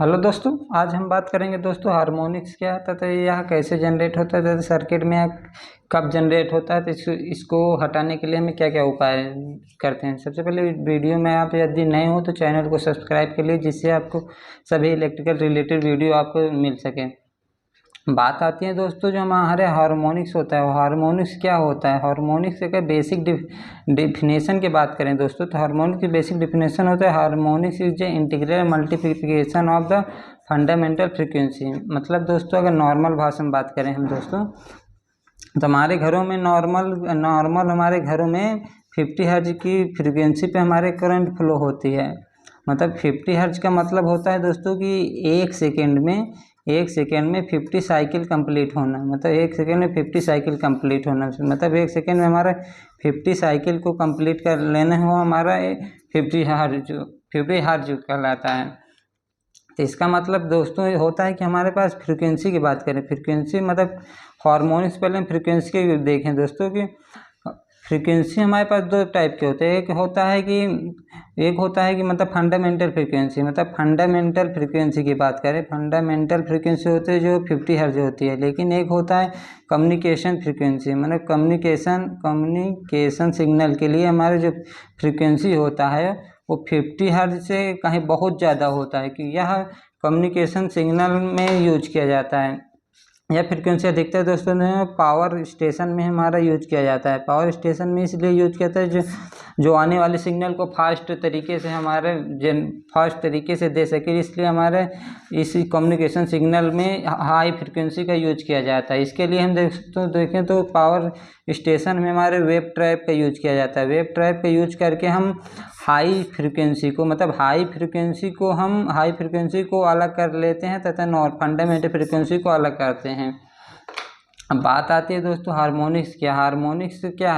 Hello दोस्तों, आज हम बात करेंगे दोस्तों हार्मोनिक्स क्या होता है, तो यह कैसे जनरेट होता है, जैसे सर्किट में कब जनरेट होता है, तो इसको हटाने के लिए हमें क्या क्या उपाय करते हैं। सबसे पहले वीडियो में आप यदि नए हो तो चैनल को सब्सक्राइब कर लीजिए, जिससे आपको सभी इलेक्ट्रिकल रिलेटेड वीडियो आपको मिल सके। बात आती है दोस्तों, जो हमारे हार्मोनिक्स होता है, हार्मोनिक्स क्या होता है। हार्मोनिक्स का बेसिक डिफिनेशन की बात करें दोस्तों, तो हार्मोनिक्स की बेसिक डिफिनेशन होता है harmonics is a integral multiplication of the fundamental frequency. मतलब दोस्तों, अगर नॉर्मल भाषा में बात करें हम दोस्तों, तो हमारे घरों में नॉर्मल हमारे घरों में 50 हर्ट्ज की फ्रीक्वेंसी पे हमारे करंट फ्लो होती है। मतलब 50 हर्ट्ज का मतलब होता है दोस्तों कि एक सेकेंड में 50 साइकिल कंप्लीट होना। मतलब एक सेकेंड में 50 साइकिल कंप्लीट होना, मतलब एक सेकेंड में हमारा 50 साइकिल को कंप्लीट कर लेना हो हमारा 50 हर्ट्ज कहलाता है। तो इसका मतलब दोस्तों ये होता है कि हमारे पास फ्रीक्वेंसी की बात करें, फ्रीक्वेंसी मतलब हार्मोनिक्स, पहले हम फ्रीक्वेंसी के देखें दोस्तों कि फ्रीक्वेंसी हमारे पास दो टाइप के होते हैं। एक होता है कि मतलब फंडामेंटल फ्रीक्वेंसी, मतलब फंडामेंटल फ्रीक्वेंसी की बात करें, फंडामेंटल फ्रीक्वेंसी होती है जो 50 हर्ट्ज होती है। लेकिन एक होता है कम्युनिकेशन फ्रीक्वेंसी, मतलब कम्युनिकेशन सिग्नल के लिए हमारे जो फ्रीक्वेंसी होता है वो 50 हर्ट्ज से कहीं बहुत ज़्यादा होता है, कि यह कम्युनिकेशन सिग्नल में यूज किया जाता है। यह फ्रीक्वेंसी अधिकतर दोस्तों पावर स्टेशन में हमारा यूज किया जाता है। पावर स्टेशन में इसलिए यूज किया जाता है जो आने वाले सिग्नल को फास्ट तरीके से दे सके, इसलिए हमारे इस कम्युनिकेशन सिग्नल में हाई फ्रीक्वेंसी का यूज किया जाता है। इसके लिए हम देखें तो पावर स्टेशन में हमारे वेव ट्रैप का यूज किया जाता है। वेव ट्रैप का यूज करके हम हाई फ्रीक्वेंसी को अलग कर लेते हैं तथा फंडामेंटल फ्रीक्वेंसी को अलग करते हैं। अब बात आती है दोस्तों हार्मोनिक्स क्या है।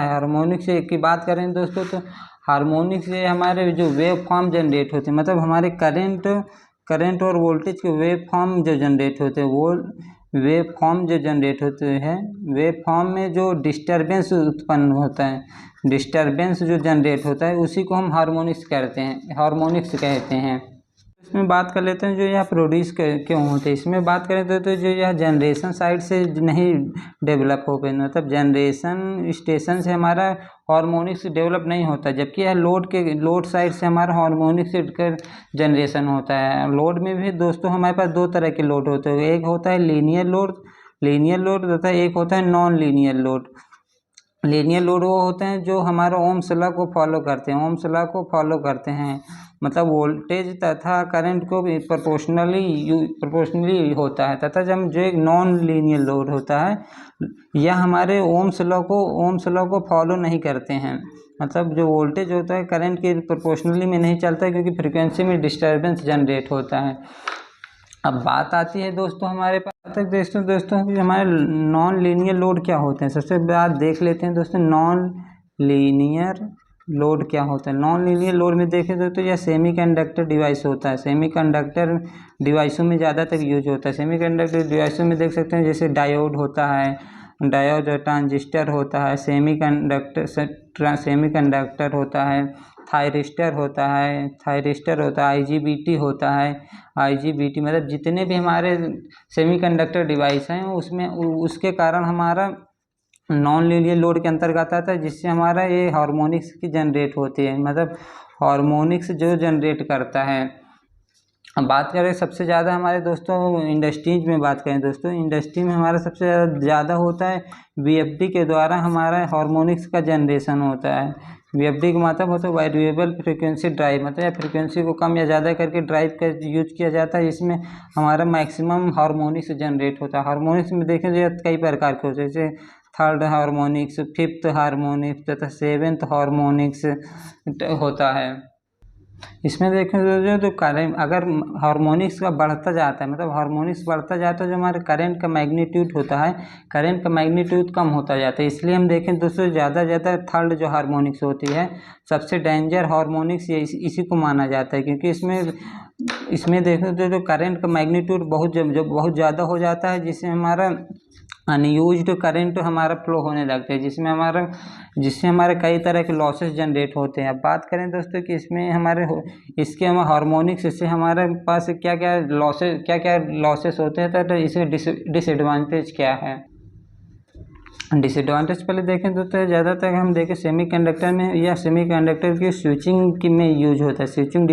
हार्मोनिक्स की बात करें दोस्तों, तो हार्मोनिक्स से हमारे जो वेव फॉर्म जनरेट होते हैं, मतलब हमारे करंट और वोल्टेज के वेव फॉर्म जो जनरेट होते हैं, वो वेव फॉर्म में जो डिस्टर्बेंस उत्पन्न होता है, डिस्टर्बेंस जो जनरेट होता है, उसी को हम हार्मोनिक्स कहते हैं। इसमें बात कर लेते हैं जो यह प्रोड्यूस क्यों होते हैं। इसमें बात करें तो जो यह जनरेशन साइड से नहीं डेवलप हो पाए, मतलब जनरेशन स्टेशन से हमारा हार्मोनिक्स डेवलप नहीं होता, जबकि यह लोड साइड से हमारा हार्मोनिक्स का जनरेशन होता है। लोड में भी दोस्तों हमारे पास दो तरह के लोड होते हैं, एक होता है लीनियर लोड तथा एक होता है non linear load. Linear load वो होते हैं जो हमारा ओम्स लॉ को फॉलो करते हैं, मतलब वोल्टेज तथा करंट को भी प्रोपोर्शनली होता है। तथा जब जो एक नॉन लीनियर लोड होता है, यह हमारे ओम्स लॉ को फॉलो नहीं करते हैं। मतलब जो वोल्टेज होता है करंट के प्रोपोर्शनली में नहीं चलता है, क्योंकि फ्रीक्वेंसी में डिस्टर्बेंस जनरेट होता है। अब बात आती है दोस्तों हमारे पास दोस्तों हमारे नॉन लीनियर लोड क्या होते हैं। सबसे बाद देख लेते हैं दोस्तों नॉन लीनियर लोड क्या होता है। नॉन लीनियर लोड में देखें दोस्तों, यह सेमीकंडक्टर डिवाइस होता है। सेमीकंडक्टर डिवाइसों में ज़्यादातर यूज होता है। सेमीकंडक्टर डिवाइसों में देख सकते हैं जैसे डायोड होता है, ट्रांजिस्टर होता है, सेमीकंडक्टर होता है, थायरिस्टर होता है, IGBT होता है। IGBT मतलब जितने भी हमारे सेमीकंडक्टर डिवाइस हैं उसमें उसके कारण हमारा नॉन लीनियर लोड के अंतर्गत आता है, जिससे हमारा ये हार्मोनिक्स की जनरेट होती है, मतलब हार्मोनिक्स जो जनरेट करता है। अब बात करें सबसे ज़्यादा हमारे दोस्तों इंडस्ट्रीज में बात करें दोस्तों, इंडस्ट्री में हमारा सबसे ज़्यादा होता है VFD के द्वारा हमारा हार्मोनिक्स का जनरेशन होता है। VFD का मतलब होता है वेरिएबल फ्रीक्वेंसी ड्राइव, मतलब फ्रीक्वेंसी को कम या ज़्यादा करके ड्राइव का यूज किया जाता है। इसमें हमारा मैक्सिमम हार्मोनिक्स जनरेट होता है। हार्मोनिक्स में देखें तो कई प्रकार के होते हैं, जैसे थर्ड हार्मोनिक्स, फिफ्थ हार्मोनिक्स तथा सेवेंथ हार्मोनिक्स होता है। इसमें देखें तो करंट अगर हार्मोनिक्स का बढ़ता जाता है, मतलब हार्मोनिक्स बढ़ता जाता है, जो हमारे करंट का मैग्नीट्यूड होता है, करंट का मैग्नीट्यूड कम होता जाता है। इसलिए हम देखें दोस्तों ज़्यादा थर्ड जो हार्मोनिक्स होती है, सबसे डेंजर हार्मोनिक्स इसी को माना जाता है, क्योंकि इसमें देखें तो जो करंट का मैग्नीट्यूड बहुत ज़्यादा हो जाता है, जिससे हमारा अनयूज्ड करंट हमारा फ्लो होने लगता है, जिससे हमारे कई तरह के लॉसेस जनरेट होते हैं। अब बात करें दोस्तों कि इसमें इसके हम हार्मोनिक्स, इससे हमारे पास क्या क्या लॉसेस होते हैं, तो इसके डिसएडवांटेज क्या है। डिसएडवांटेज पहले देखें तो ज़्यादातर हम देखें सेमीकंडक्टर में या सेमीकंडक्टर की स्विचिंग में यूज होता है, स्विचिंग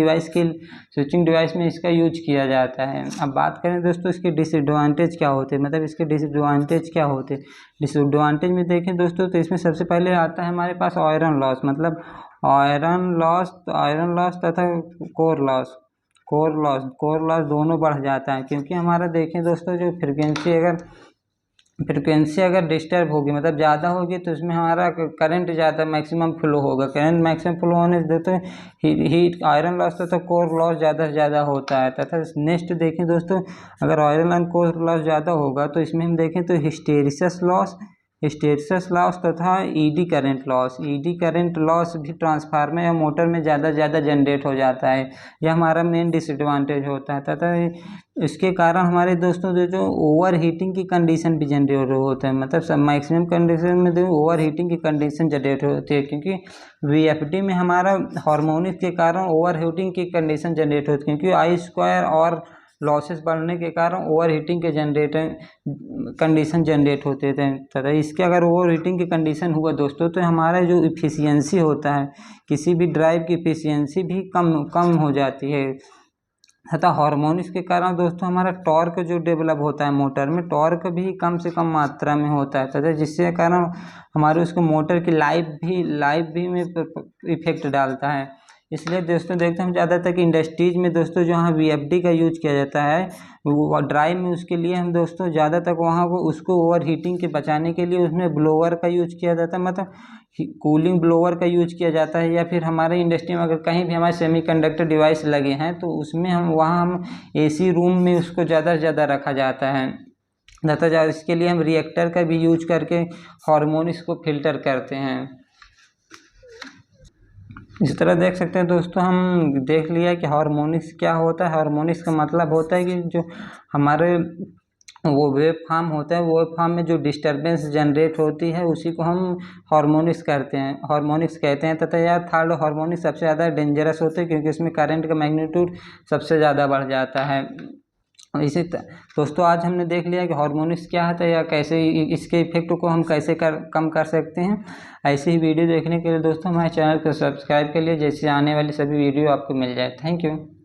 डिवाइस में इसका यूज किया जाता है। अब बात करें दोस्तों इसके डिसएडवांटेज क्या होते हैं, मतलब इसके डिसएडवांटेज क्या होते हैं। डिसएडवांटेज में देखें दोस्तों तो इसमें सबसे पहले आता है हमारे पास आयरन लॉस, मतलब आयरन लॉस तथा कोर लॉस दोनों बढ़ जाता है, क्योंकि हमारा देखें दोस्तों जो फ्रिक्वेंसी अगर डिस्टर्ब होगी, मतलब ज़्यादा होगी, तो इसमें हमारा करंट ज़्यादा मैक्सिमम फ्लो होगा। करंट मैक्सिमम फ्लो होने से तो हीट आयरन लॉस तो कोर लॉस ज़्यादा से ज़्यादा होता है। तथा नेक्स्ट देखें दोस्तों, अगर आयरन एंड कोर लॉस ज़्यादा होगा तो इसमें हम देखें तो हिस्टेरिसिस लॉस तथा ईडी करंट लॉस भी ट्रांसफार्मर या मोटर में ज़्यादा जनरेट हो जाता है। यह हमारा मेन डिसएडवांटेज होता है। तथा इसके कारण हमारे दोस्तों जो ओवर हीटिंग की कंडीशन भी जनरेट होता है, मतलब मैक्सिमम कंडीशन में जो ओवर हीटिंग की कंडीशन जनरेट होती है, क्योंकि वीएफडी में हमारा हार्मोनिक्स के कारण ओवर हीटिंग की कंडीशन जनरेट होती है, क्योंकि आई स्क्वायर और लॉसेस बढ़ने के कारण ओवर हीटिंग के कंडीशन जनरेट होते थे। तथा इसके अगर ओवर हीटिंग की कंडीशन हुआ दोस्तों तो हमारा जो इफिशियंसी होता है, किसी भी ड्राइव की इफिशियंसी भी कम हो जाती है। तथा हार्मोनिक्स के कारण दोस्तों हमारा टॉर्क जो डेवलप होता है मोटर में, टॉर्क भी कम से कम मात्रा में होता है, तथा जिसके कारण हमारे उसको मोटर की लाइफ भी में इफेक्ट डालता है। इसलिए दोस्तों देखते हैं हम ज़्यादातर कि इंडस्ट्रीज में दोस्तों जहाँ वीएफडी का यूज किया जाता है वो ड्राइव में, उसके लिए हम दोस्तों ज़्यादातर वहाँ को उसको ओवर हीटिंग के बचाने के लिए उसमें ब्लोअर का यूज किया जाता है, मतलब कूलिंग ब्लोअर का यूज किया जाता है। या फिर हमारे इंडस्ट्री में अगर कहीं भी हमारे सेमीकंडक्टर डिवाइस लगे हैं तो उसमें हम एसी रूम में उसको ज़्यादा से ज़्यादा रखा जाता है तथा इसके लिए हम रिएक्टर का भी यूज करके हार्मोनिक्स को फिल्टर करते हैं। इस तरह देख सकते हैं दोस्तों, हम देख लिया कि हार्मोनिक्स क्या होता है। हार्मोनिक्स का मतलब होता है कि जो हमारे वो वेव फॉर्म होता है, वेव फॉर्म में जो डिस्टर्बेंस जनरेट होती है उसी को हम हार्मोनिक्स कहते हैं। तथा यह थर्ड हार्मोनिक्स सबसे ज़्यादा डेंजरस होते हैं, क्योंकि इसमें करंट का मैग्नीट्यूड सबसे ज़्यादा बढ़ जाता है। दोस्तों आज हमने देख लिया कि हार्मोनिक्स क्या होता है या कैसे इसके इफेक्ट को हम कैसे कम कर सकते हैं। ऐसी ही वीडियो देखने के लिए दोस्तों हमारे चैनल को सब्सक्राइब कर लिए, जैसे आने वाली सभी वीडियो आपको मिल जाए। Thank you.